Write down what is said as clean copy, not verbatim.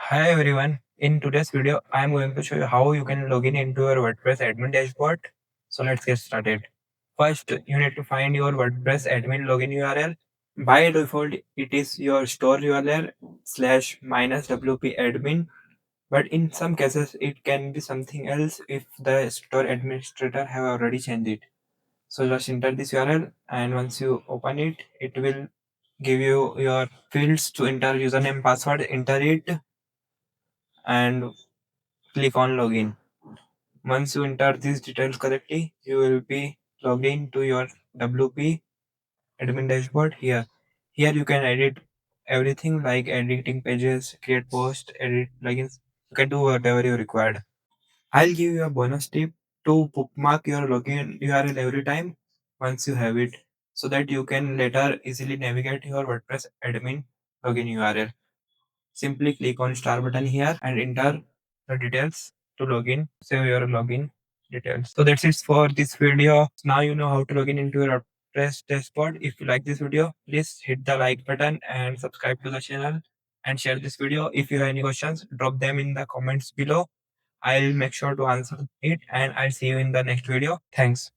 Hi everyone. In today's video, I am going to show you how you can log in into your WordPress admin dashboard. So let's get started. First, you need to find your WordPress admin login URL. By default, it is your store URL slash minus WP admin. But in some cases, it can be something else if the store administrator have already changed it. So just enter this URL, and once you open it, it will give you your fields to enter username, password, enter it, and click on login. Once you enter these details correctly, you will be logged in to your WP admin dashboard here. Here you can edit everything like editing pages, create posts, edit plugins. You can do whatever you required. I'll give you a bonus tip to bookmark your login URL every time once you have it so that you can later easily navigate your WordPress admin login URL. Simply click on star button here and enter the details to login. Save your login details. So that's it for this video. Now you know how to login into your WordPress dashboard. If you like this video, please hit the like button and subscribe to the channel and share this video. If you have any questions, drop them in the comments below. I'll make sure to answer it and I'll see you in the next video. Thanks.